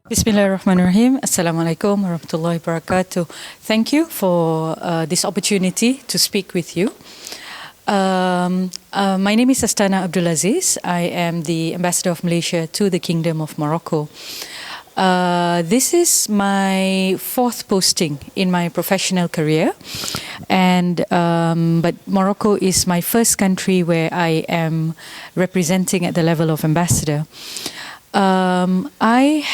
Bismillahirrahmanirrahim. Assalamualaikum warahmatullahi wabarakatuh. Thank you for this opportunity to speak with you. My name is Astana Abdulaziz. I am the ambassador of Malaysia to the Kingdom of Morocco. This is my fourth posting in my professional career, and but Morocco is my first country where I am representing at the level of ambassador. I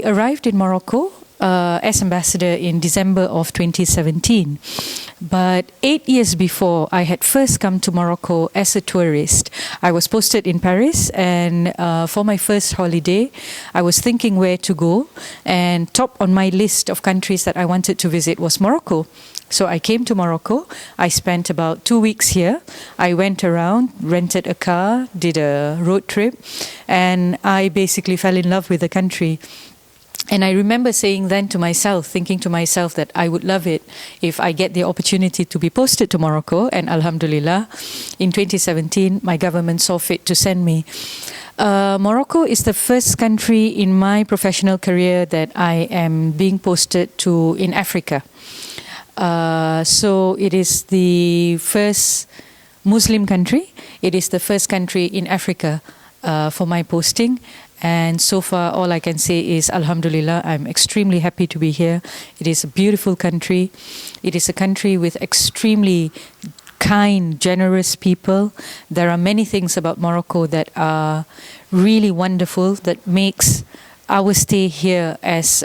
arrived in Morocco as ambassador in December of 2017. But 8 years before, I had first come to Morocco as a tourist. I was posted in Paris, and for my first holiday, I was thinking where to go. And top on my list of countries that I wanted to visit was Morocco. So I came to Morocco. I spent about 2 weeks here. I went around, rented a car, did a road trip, and I basically fell in love with the country. And I remember saying then to myself, thinking to myself that I would love it if I get the opportunity to be posted to Morocco. And Alhamdulillah, in 2017, my government saw fit to send me. Morocco is the first country in my professional career that I am being posted to in Africa. So it is the first Muslim country. It is the first country in Africa for my posting. And so far, all I can say is, Alhamdulillah, I'm extremely happy to be here. It is a beautiful country. It is a country with extremely kind, generous people. There are many things about Morocco that are really wonderful, that makes our stay here as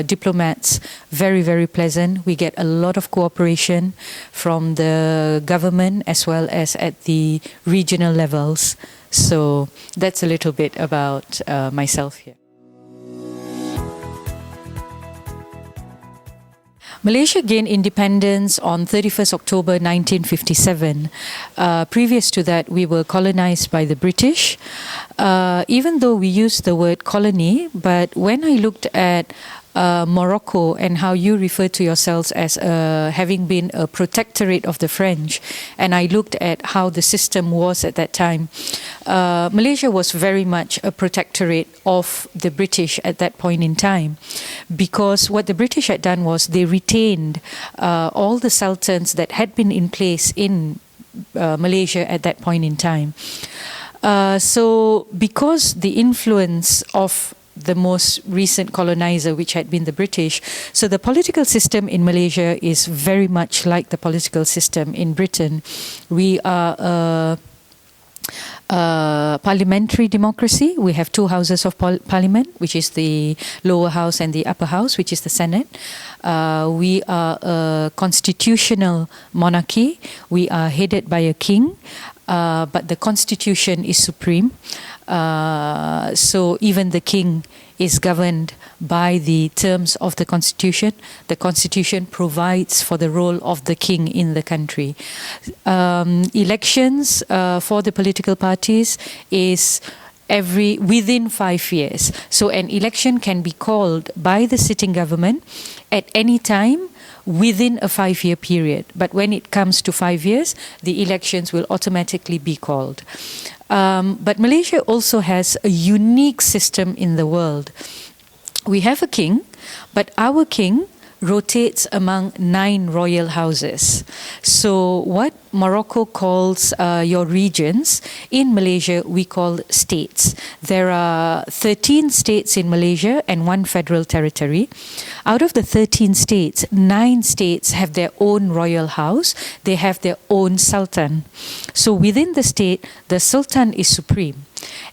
diplomats very, very pleasant. We get a lot of cooperation from the government as well as at the regional levels. So that's a little bit about myself here. Malaysia gained independence on 31st October 1957. Previous to that, we were colonized by the British. Even though we used the word colony, but when I looked at Morocco and how you refer to yourselves as having been a protectorate of the French, and I looked at how the system was at that time, Malaysia was very much a protectorate of the British at that point in time, because what the British had done was they retained all the sultans that had been in place in Malaysia at that point in time. So because the influence of the most recent colonizer, which had been the British. So the political system in Malaysia is very much like the political system in Britain. We are a parliamentary democracy. We have two houses of parliament, which is the lower house and the upper house, which is the Senate. We are a constitutional monarchy. We are headed by a king, but the constitution is supreme. So even the king is governed by the terms of the constitution. The constitution provides for the role of the king in the country. Elections for the political parties is within 5 years. So an election can be called by the sitting government at any time within a 5-year period. But when it comes to 5 years, the elections will automatically be called. But Malaysia also has a unique system in the world. We have a king, but our king rotates among 9 royal houses. So what Morocco calls your regions, in Malaysia we call states. There are 13 states in Malaysia and 1 federal territory. Out of the 13 states, 9 states have their own royal house. They have their own sultan. So within the state, the sultan is supreme.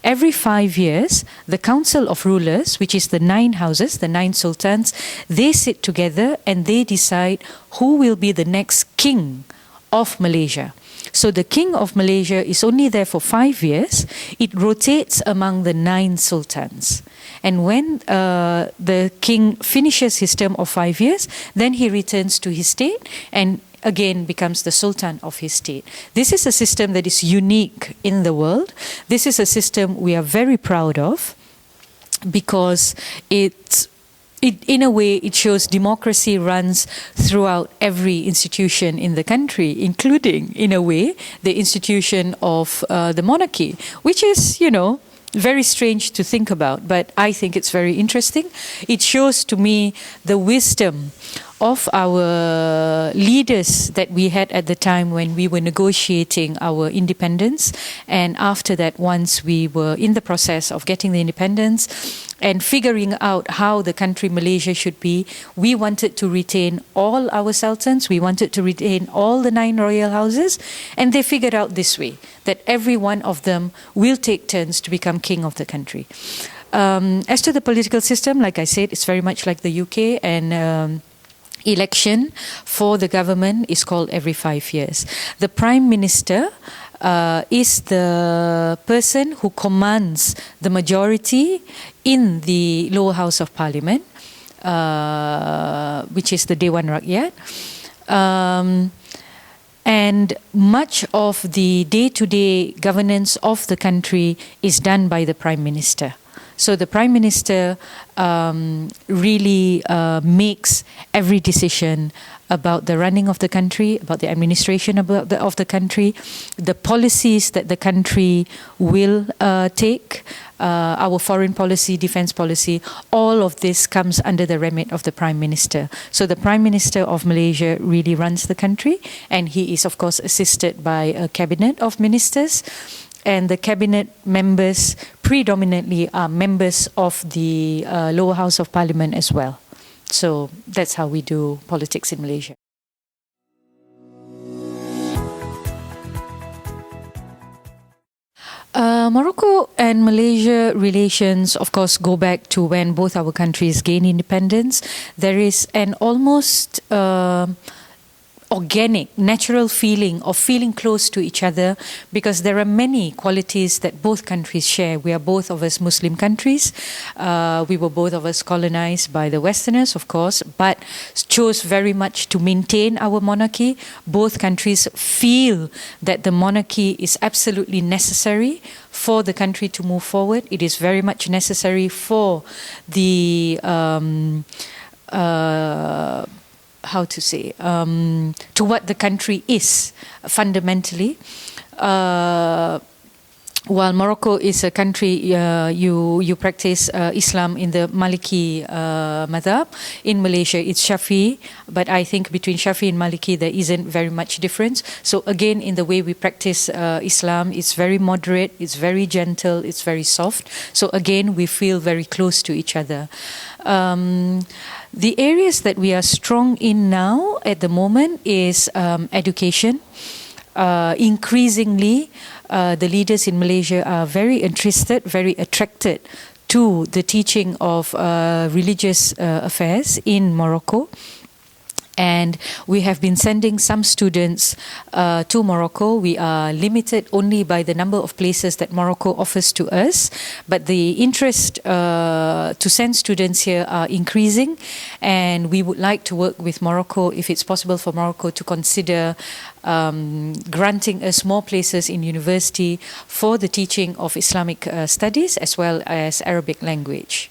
Every 5 years, the Council of Rulers, which is the 9 houses, the 9 sultans, they sit together and they decide who will be the next king of Malaysia. So the king of Malaysia is only there for 5 years. It rotates among the 9 sultans. And when the king finishes his term of 5 years, then he returns to his state and again becomes the sultan of his state. This is a system that is unique in the world. This is a system we are very proud of, because in a way it shows democracy runs throughout every institution in the country, including, in a way, the institution of the monarchy, which is, very strange to think about, but I think it's very interesting. It shows to me the wisdom of our leaders that we had at the time when we were negotiating our independence, and after that, once we were in the process of getting the independence and figuring out how the country Malaysia should be, we wanted to retain all our sultans, we wanted to retain all the 9 royal houses, and they figured out this way, that every one of them will take turns to become king of the country. As to the political system, like I said, it's very much like the UK, and election for the government is called every 5 years. The Prime Minister is the person who commands the majority in the lower house of parliament, which is the Dewan Rakyat. And much of the day-to-day governance of the country is done by the Prime Minister. So the Prime Minister really makes every decision about the running of the country, about the administration of the country, the policies that the country will take, our foreign policy, defense policy, all of this comes under the remit of the Prime Minister. So the Prime Minister of Malaysia really runs the country, and he is of course assisted by a cabinet of ministers. And the cabinet members predominantly are members of the lower house of parliament as well. So that's how we do politics in Malaysia. Morocco and Malaysia relations, of course, go back to when both our countries gained independence. There is an almost organic, natural feeling of feeling close to each other, because there are many qualities that both countries share. We are both of us Muslim countries. We were both of us colonized by the Westerners, of course, but chose very much to maintain our monarchy. Both countries feel that the monarchy is absolutely necessary for the country to move forward. It is very much necessary for the to what the country is fundamentally. While Morocco is a country, you practice Islam in the Maliki madhab. In Malaysia, it's Shafi'i, but I think between Shafi'i and Maliki there isn't very much difference. So again, in the way we practice Islam, it's very moderate, it's very gentle, it's very soft. So again, we feel very close to each other. The areas that we are strong in now at the moment is education. Increasingly, the leaders in Malaysia are very interested, very attracted to the teaching of religious affairs in Morocco. And we have been sending some students to Morocco. We are limited only by the number of places that Morocco offers to us, but the interest to send students here are increasing, and we would like to work with Morocco, if it's possible for Morocco to consider granting us more places in university for the teaching of Islamic studies as well as Arabic language.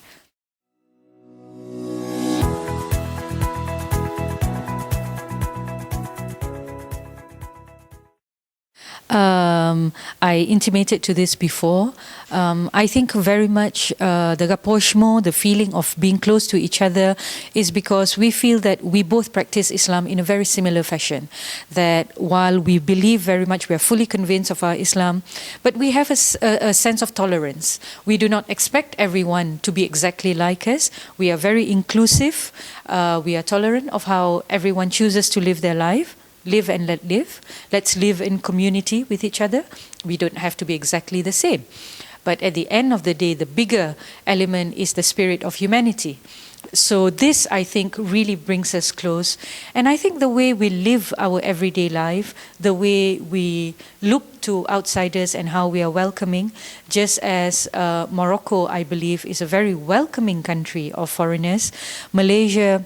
I intimated to this before. I think very much the rapprochement, the feeling of being close to each other, is because we feel that we both practice Islam in a very similar fashion. That while we believe very much, we are fully convinced of our Islam, but we have a sense of tolerance. We do not expect everyone to be exactly like us. We are very inclusive. We are tolerant of how everyone chooses to live their life. Live and let live. Let's live in community with each other. We don't have to be exactly the same. But at the end of the day, the bigger element is the spirit of humanity. So this, I think, really brings us close. And I think the way we live our everyday life, the way we look to outsiders and how we are welcoming, just as Morocco, I believe, is a very welcoming country of foreigners, Malaysia,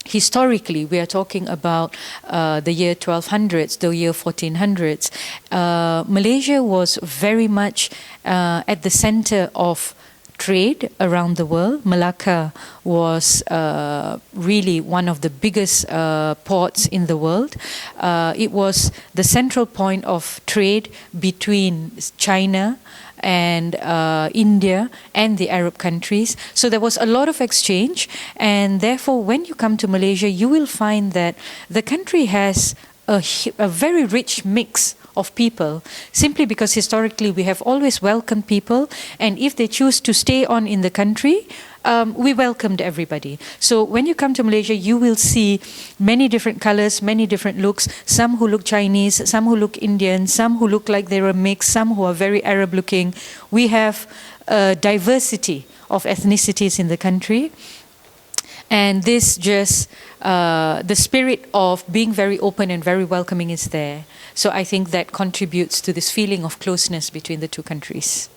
historically, we are talking about the year 1200s, the year 1400s. Malaysia was very much at the center of trade around the world. Malacca was really one of the biggest ports in the world. It was the central point of trade between China and India and the Arab countries. So there was a lot of exchange, and therefore when you come to Malaysia, you will find that the country has a very rich mix of people, simply because historically we have always welcomed people, and if they choose to stay on in the country, we welcomed everybody. So when you come to Malaysia, you will see many different colors, many different looks, some who look Chinese, some who look Indian, some who look like they're a mix, some who are very Arab looking. We have a diversity of ethnicities in the country. And this just, the spirit of being very open and very welcoming is there. So I think that contributes to this feeling of closeness between the two countries.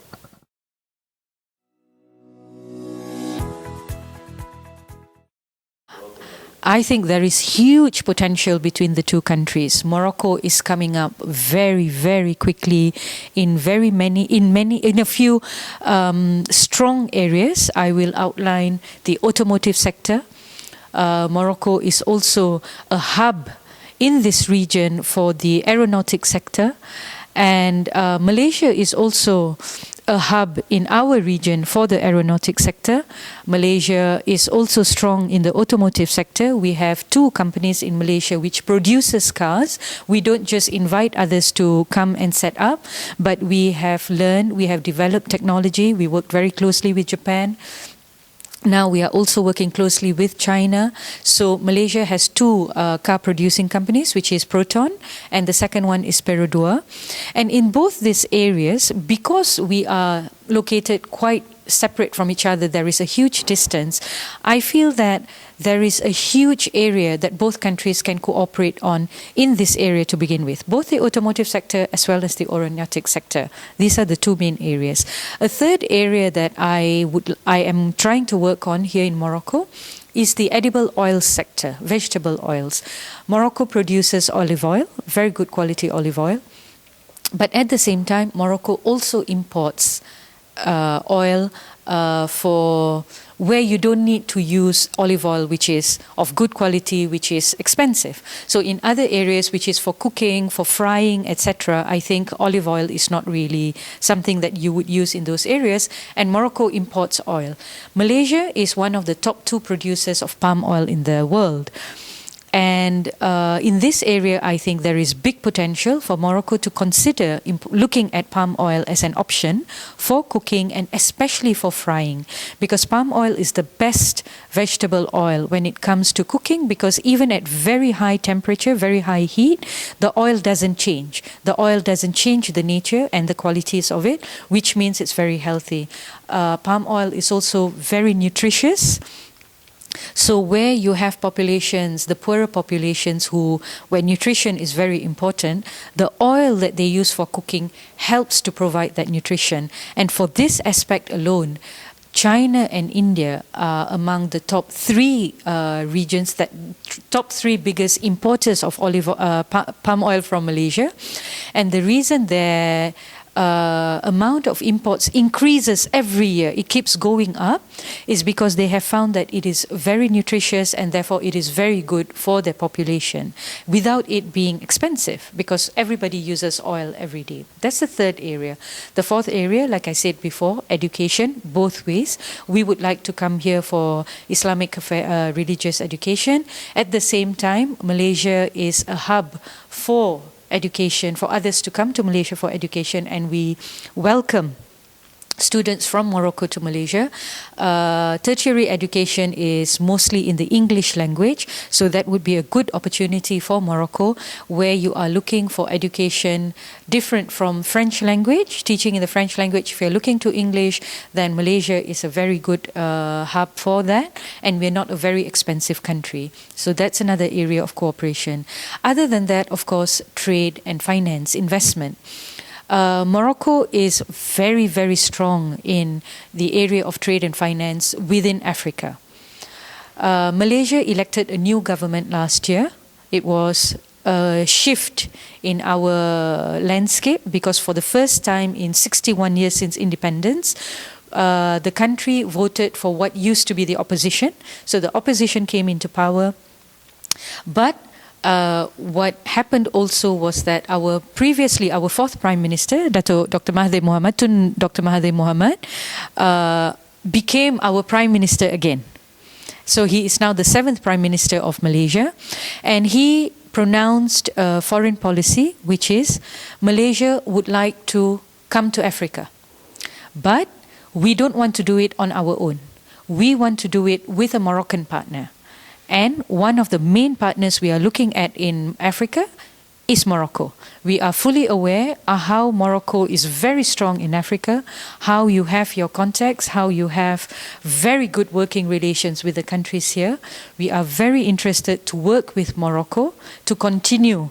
I think there is huge potential between the two countries. Morocco is coming up very, very quickly in a few strong areas. I will outline the automotive sector. Morocco is also a hub in this region for the aeronautic sector, and Malaysia is also a hub in our region for the aeronautic sector. Malaysia is also strong in the automotive sector. We have 2 companies in Malaysia which produces cars. We don't just invite others to come and set up, but we have learned, we have developed technology. We work very closely with Japan. Now we are also working closely with China. So Malaysia has 2 car producing companies, which is Proton, and the second one is Perodua. And in both these areas, because we are located quite separate from each other, there is a huge distance. I feel that there is a huge area that both countries can cooperate on in this area to begin with, both the automotive sector as well as the aeronautic sector. These are the 2 main areas. A third area that I am trying to work on here in Morocco is the edible oil sector, vegetable oils. Morocco produces olive oil, very good quality olive oil, but at the same time, Morocco also imports oil for where you don't need to use olive oil which is of good quality, which is expensive. So in other areas which is for cooking, for frying, etc., I think olive oil is not really something that you would use in those areas, and Morocco imports oil. Malaysia is one of the top 2 producers of palm oil in the world. And in this area, I think there is big potential for Morocco to consider looking at palm oil as an option for cooking and especially for frying, because palm oil is the best vegetable oil when it comes to cooking, because even at very high temperature, very high heat, the oil doesn't change. The oil doesn't change the nature and the qualities of it, which means it's very healthy. Palm oil is also very nutritious. So where you have populations, the poorer populations where nutrition is very important, the oil that they use for cooking helps to provide that nutrition. And for this aspect alone, China and India are among the top 3 regions, top 3 biggest importers of palm oil from Malaysia. And the reason their amount of imports increases every year, it keeps going up, is because they have found that it is very nutritious and therefore it is very good for their population without it being expensive, because everybody uses oil every day. That's the third area. The fourth area, like I said before, education, both ways. We would like to come here for Islamic religious education. At the same time, Malaysia is a hub for education, for others to come to Malaysia for education, and we welcome students from Morocco to Malaysia. Tertiary education is mostly in the English language, so that would be a good opportunity for Morocco, where you are looking for education different from French language, teaching in the French language. If you're looking to English, then Malaysia is a very good hub for that, and we're not a very expensive country. So that's another area of cooperation. Other than that, of course, trade and finance, investment. Morocco is very, very strong in the area of trade and finance within Africa. Malaysia elected a new government last year. It was a shift in our landscape, because for the first time in 61 years since independence, the country voted for what used to be the opposition. So the opposition came into power, but what happened also was that our fourth Prime Minister, Dr. Mahathir Mohamad, became our Prime Minister again. So he is now the 7th Prime Minister of Malaysia, and he pronounced foreign policy, which is Malaysia would like to come to Africa, but we don't want to do it on our own. We want to do it with a Moroccan partner. And one of the main partners we are looking at in Africa is Morocco. We are fully aware of how Morocco is very strong in Africa, how you have your contacts, how you have very good working relations with the countries here. We are very interested to work with Morocco to continue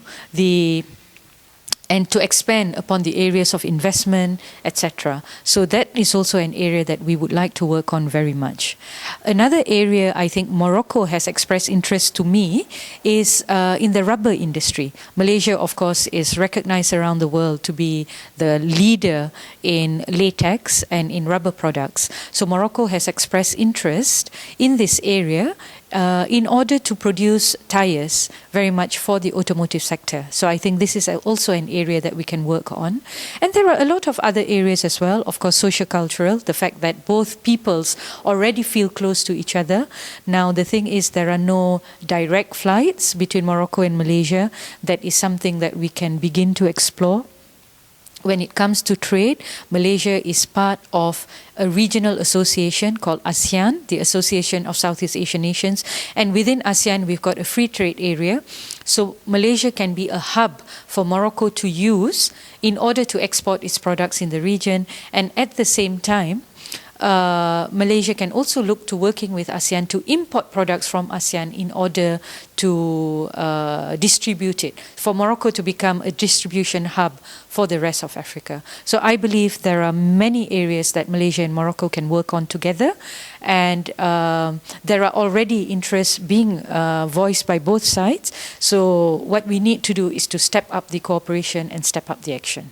and to expand upon the areas of investment, etc. So that is also an area that we would like to work on very much. Another area I think Morocco has expressed interest to me is in the rubber industry. Malaysia, of course, is recognized around the world to be the leader in latex and in rubber products. So Morocco has expressed interest in this area in order to produce tires very much for the automotive sector. So I think this is also an area that we can work on. And there are a lot of other areas as well, of course, socio-cultural, the fact that both peoples already feel close to each other. Now, the thing is there are no direct flights between Morocco and Malaysia. That is something that we can begin to explore. When it comes to trade, Malaysia is part of a regional association called ASEAN, the Association of Southeast Asian Nations. And within ASEAN, we've got a free trade area. So Malaysia can be a hub for Morocco to use in order to export its products in the region. And at the same time, Malaysia can also look to working with ASEAN to import products from ASEAN in order to distribute it, for Morocco to become a distribution hub for the rest of Africa. So I believe there are many areas that Malaysia and Morocco can work on together, and there are already interests being voiced by both sides. So what we need to do is to step up the cooperation and step up the action.